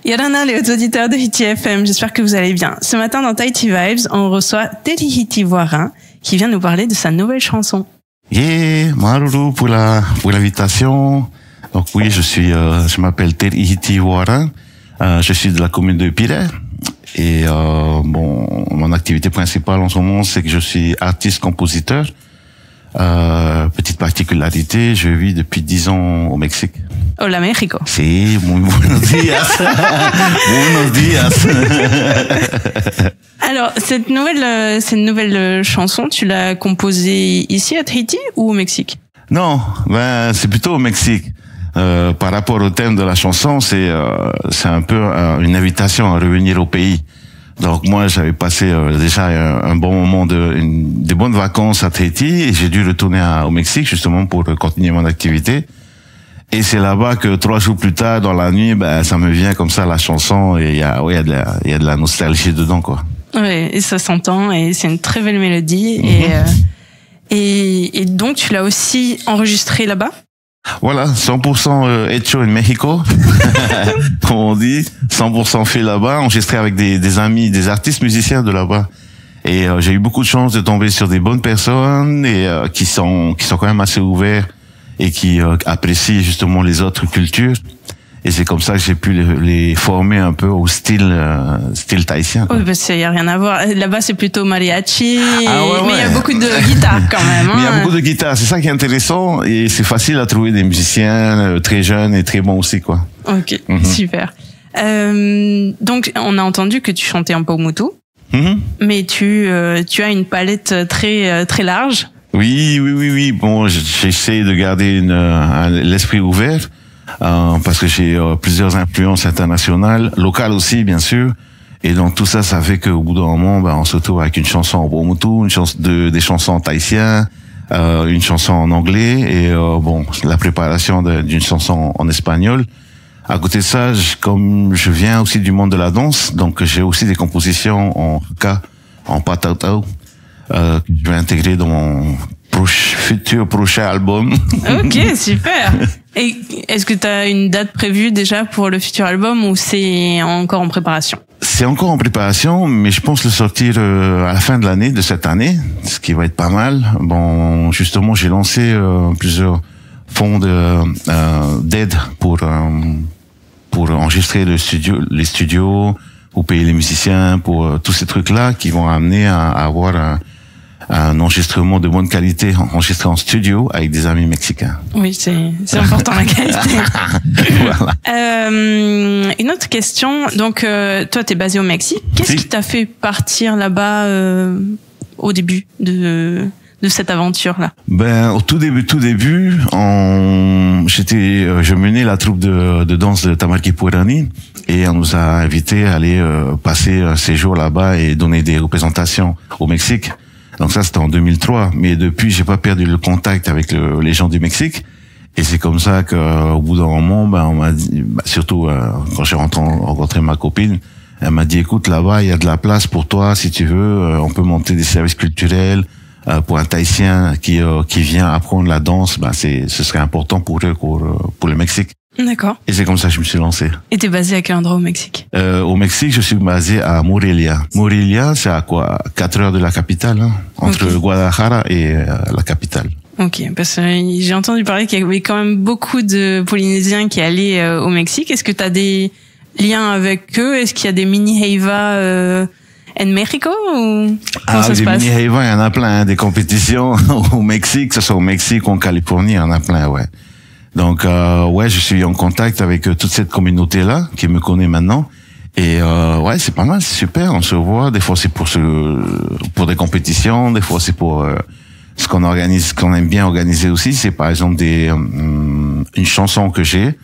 Yorana, les auditeurs de Hiti FM, j'espère que vous allez bien. Ce matin dans Tahiti Vibes, on reçoit Terihiti Voirin qui vient nous parler de sa nouvelle chanson. Yeah, maruru pour l'invitation. Donc oui, je m'appelle Terihiti Voirin. Je suis de la commune de Pire. Et mon activité principale en ce moment, c'est que je suis artiste-compositeur. Petite particularité, je vis depuis 10 ans au Mexique. Hola México. Sí, muy buenos días. Buenos días. Alors, cette nouvelle chanson, tu l'as composée ici à Tahiti ou au Mexique? Non, c'est plutôt au Mexique. Par rapport au thème de la chanson, c'est un peu une invitation à revenir au pays. Donc moi, j'avais passé déjà un bon moment des bonnes vacances à Tahiti et j'ai dû retourner au Mexique justement pour continuer mon activité. Et c'est là-bas que 3 jours plus tard, dans la nuit, ça me vient comme ça la chanson et il y a de la nostalgie dedans, quoi. Ouais, et ça s'entend et c'est une très belle mélodie. Et donc tu l'as aussi enregistré là-bas? Voilà, 100% hecho en Mexico, comme on dit, 100% fait là-bas, enregistré avec des amis, des artistes musiciens de là-bas. Et j'ai eu beaucoup de chance de tomber sur des bonnes personnes et qui sont quand même assez ouverts et qui apprécient justement les autres cultures. Et c'est comme ça que j'ai pu les former un peu au style tahitien. Oui, parce qu'il y a rien à voir. Là-bas, c'est plutôt mariachi. Ah ouais, mais il y a beaucoup de guitares quand même. Hein. Mais il y a beaucoup de guitares. C'est ça qui est intéressant. Et c'est facile à trouver des musiciens très jeunes et très bons aussi, quoi. Ok, super. Donc, on a entendu que tu chantais en Paumotu. Mais tu as une palette très large. Oui. Bon, j'essaie de garder l'esprit ouvert. Parce que j'ai plusieurs influences internationales, locales aussi bien sûr, et donc tout ça fait qu'au bout d'un moment, on se retrouve avec une chanson en Paumotu, des chansons tahitiennes, une chanson en anglais et la préparation d'une chanson en espagnol. À côté de ça, comme je viens aussi du monde de la danse, donc j'ai aussi des compositions en haka, en patautau, que je vais intégrer dans mon futur prochain album. Ok, super. Et est-ce que tu as une date prévue déjà pour le futur album ou c'est encore en préparation? C'est encore en préparation, mais je pense le sortir à la fin de l'année, de cette année, ce qui va être pas mal. Bon, justement, j'ai lancé plusieurs fonds d'aide pour enregistrer les studios, pour payer les musiciens, pour tous ces trucs-là qui vont amener à avoir un enregistrement de bonne qualité, enregistré en studio avec des amis mexicains. Oui, c'est important la qualité. Voilà. Une autre question. Donc, toi, t'es basé au Mexique. Qu'est-ce qui t'a fait partir là-bas au début de cette aventure-là? Au tout début, je menais la troupe de danse de Tamarki Puerani et on nous a invités à aller passer un séjour là-bas et donner des représentations au Mexique. Donc ça, c'était en 2003. Mais depuis, j'ai pas perdu le contact avec les gens du Mexique. Et c'est comme ça qu'au bout d'un moment, on m'a dit, surtout quand j'ai rencontré ma copine, elle m'a dit, écoute, là-bas, il y a de la place pour toi, si tu veux. On peut monter des services culturels pour un Tahitien qui vient apprendre la danse. Ce serait important pour eux, pour le Mexique. D'accord. Et c'est comme ça que je me suis lancé. Et t'es basé à quel endroit au Mexique? Au Mexique, je suis basé à Morelia. Morelia, c'est à 4 heures de la capitale, hein, entre Guadalajara et la capitale. Ok, parce que j'ai entendu parler qu'il y avait quand même beaucoup de Polynésiens qui allaient au Mexique. Est-ce que t'as des liens avec eux? Est-ce qu'il y a des mini-heiva en Mexico ou comment ça se passe? Des mini-heiva, il y en a plein, hein, des compétitions au Mexique, que ce soit au Mexique ou en Californie, il y en a plein, ouais. Donc je suis en contact avec toute cette communauté-là qui me connaît maintenant et c'est pas mal, c'est super, on se voit, des fois c'est pour des compétitions, des fois c'est pour ce qu'on organise, ce qu'on aime bien organiser aussi, c'est par exemple une chanson que j'ai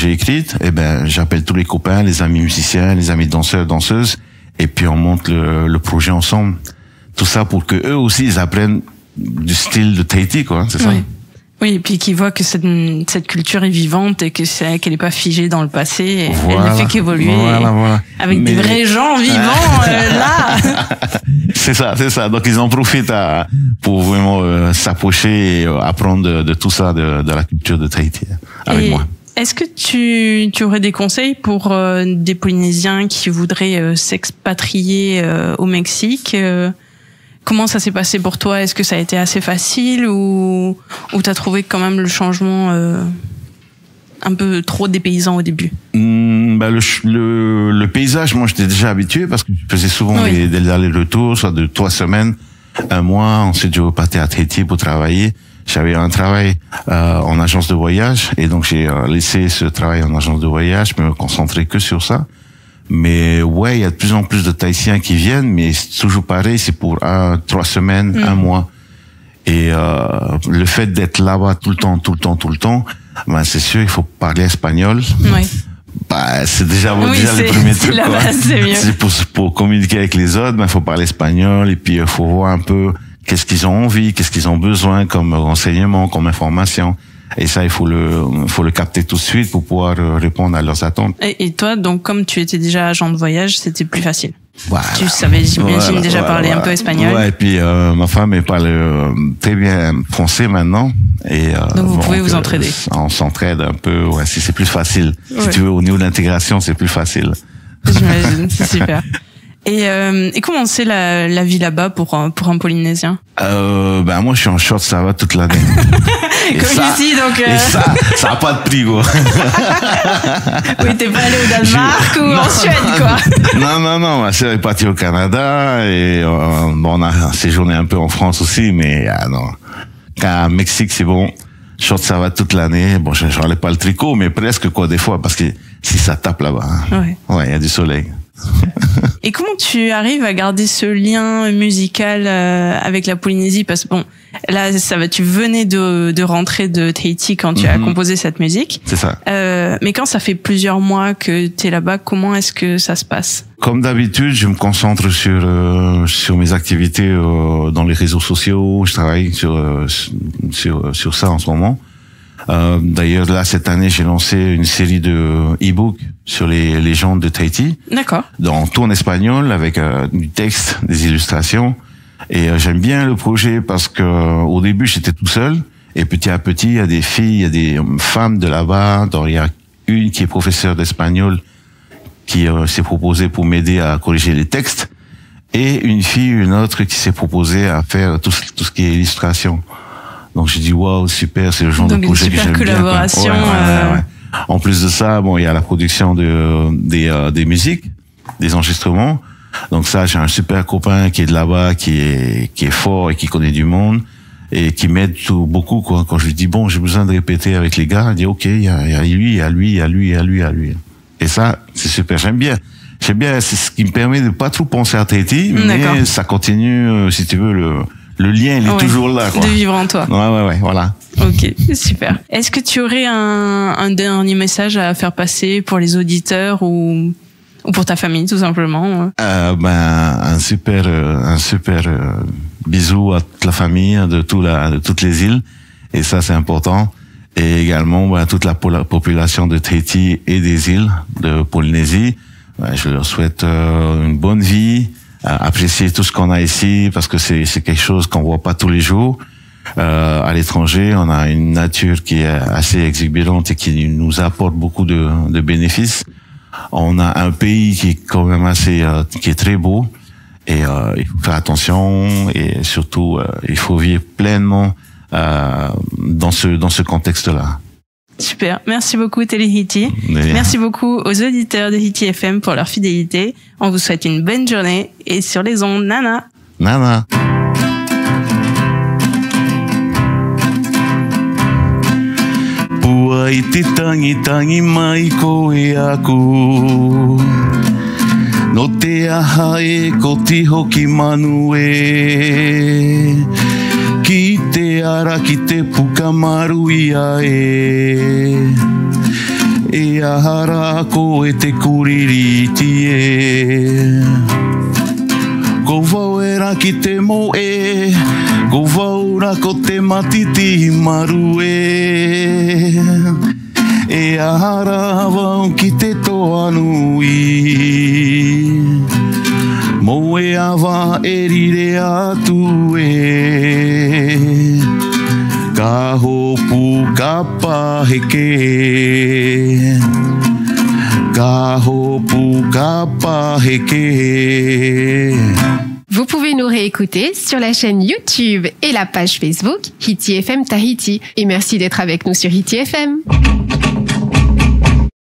écrite, et j'appelle tous les copains, les amis musiciens, les amis danseurs, danseuses et puis on monte le projet ensemble. Tout ça pour que eux aussi ils apprennent du style de Tahiti, quoi, c'est ça. Oui, et puis qu'ils voient que cette culture est vivante et qu'elle est pas figée dans le passé. Et elle ne fait qu'évoluer. Voilà. Avec des vrais gens vivants, là. C'est ça. Donc, ils en profitent pour vraiment s'approcher et apprendre de tout ça, de la culture de Tahiti avec moi. Est-ce que tu aurais des conseils pour des Polynésiens qui voudraient s'expatrier au Mexique? Comment ça s'est passé pour toi? Est-ce que ça a été assez facile ou t'as trouvé quand même le changement un peu trop dépaysant au début? Le paysage, moi j'étais déjà habitué parce que je faisais souvent des allers-retours, soit de 3 semaines, 1 mois. Ensuite je repartais à Tahiti pour travailler. J'avais un travail en agence de voyage et donc j'ai laissé ce travail en agence de voyage, me concentrer que sur ça. Mais ouais, il y a de plus en plus de Tahitiens qui viennent, mais c'est toujours pareil, c'est pour 3 semaines, 1 mois. Et le fait d'être là-bas tout le temps, ben c'est sûr, il faut parler espagnol. Oui. Bah, c'est déjà le premier truc. La base, c'est mieux. C'est pour communiquer avec les autres, ben faut parler espagnol et puis faut voir un peu qu'est-ce qu'ils ont envie, qu'est-ce qu'ils ont besoin comme renseignement, comme information. Et ça, il faut le capter tout de suite pour pouvoir répondre à leurs attentes. Et toi, donc, comme tu étais déjà agent de voyage, c'était plus facile. Voilà. Tu savais, j'imagine, déjà parler un peu espagnol. Ouais, et puis ma femme, elle parle très bien français maintenant. Et donc vous pouvez vous entraider. On s'entraide un peu. Ouais, si c'est plus facile. Ouais. Si tu veux, au niveau de l'intégration, c'est plus facile. J'imagine, c'est super. Et comment c'est la vie là-bas pour un Polynésien? Moi, je suis en short, ça va toute l'année. Comme ça, ici, donc. Et ça a pas de prix, quoi. Oui, t'es pas allé au Danemark ou en Suède, quoi. Non, ma sœur est partie au Canada et on a séjourné un peu en France aussi, mais non. Qu'à Mexique, c'est bon. Short, ça va toute l'année. Bon, j'enlève pas le tricot, mais presque, quoi, des fois, parce que si ça tape là-bas. Hein. Ouais, il y a du soleil. Et comment tu arrives à garder ce lien musical avec la Polynésie? Parce que bon, là, tu venais de rentrer de Tahiti quand tu as composé cette musique. C'est ça. Mais quand ça fait plusieurs mois que tu es là-bas, comment est-ce que ça se passe? Comme d'habitude, je me concentre sur mes activités dans les réseaux sociaux. Je travaille sur ça en ce moment. D'ailleurs, là, cette année, j'ai lancé une série de e-books sur les légendes de Tahiti. D'accord. Tout en espagnol, avec du texte, des illustrations. Et j'aime bien le projet parce que au début, j'étais tout seul. Et petit à petit, il y a des filles, il y a des femmes de là-bas. Il y a une qui est professeure d'espagnol qui s'est proposée pour m'aider à corriger les textes. Et une autre qui s'est proposée à faire tout ce qui est illustration. Donc j'ai dit waouh, super, c'est le genre de projet que j'aime bien. Donc une super collaboration. Ouais. En plus de ça, bon, il y a la production des musiques, des enregistrements. Donc ça, j'ai un super copain qui est de là-bas, qui est fort et qui connaît du monde et qui m'aide beaucoup, quoi. Quand je lui dis bon, j'ai besoin de répéter avec les gars, il dit ok, il y a lui, il y a lui, il y a lui, il y a lui, il y a lui. Et ça, c'est super. J'aime bien, c'est ce qui me permet de pas trop penser à Tahiti, mais ça continue, si tu veux, le lien, il est toujours là, quoi. De vivre en toi. Ouais, voilà. Ok, super. Est-ce que tu aurais un dernier message à faire passer pour les auditeurs ou pour ta famille, tout simplement? Un super bisou à toute la famille de toutes les îles. Et ça, c'est important. Et également, à toute la population de Tahiti et des îles de Polynésie. Je leur souhaite une bonne vie, apprécier tout ce qu'on a ici parce que c'est quelque chose qu'on voit pas tous les jours. À l'étranger, on a une nature qui est assez exubérante et qui nous apporte beaucoup de bénéfices. On a un pays qui est quand même qui est très beau et il faut faire attention et surtout il faut vivre pleinement dans ce contexte-là. Super, merci beaucoup Téléhiti. Merci beaucoup aux auditeurs de Hiti FM pour leur fidélité. On vous souhaite une bonne journée et sur les ondes, Nana. Nana. Pua i te tangi mai koe aku. No te aha e ko tiho ki manu e. Ki te ara ki te puka maru ia e. E ahara ko e te kuririti e. Ko vauera ki te mo e. Ko vaura ko te matiti maru e. E ahara vau ki te toanu i. Mo e awa e rire atu e. Kahopu kapa heke. Kahopu kapa heke. Vous pouvez nous réécouter sur la chaîne YouTube et la page Facebook Hiti FM Tahiti. Et merci d'être avec nous sur Hiti FM.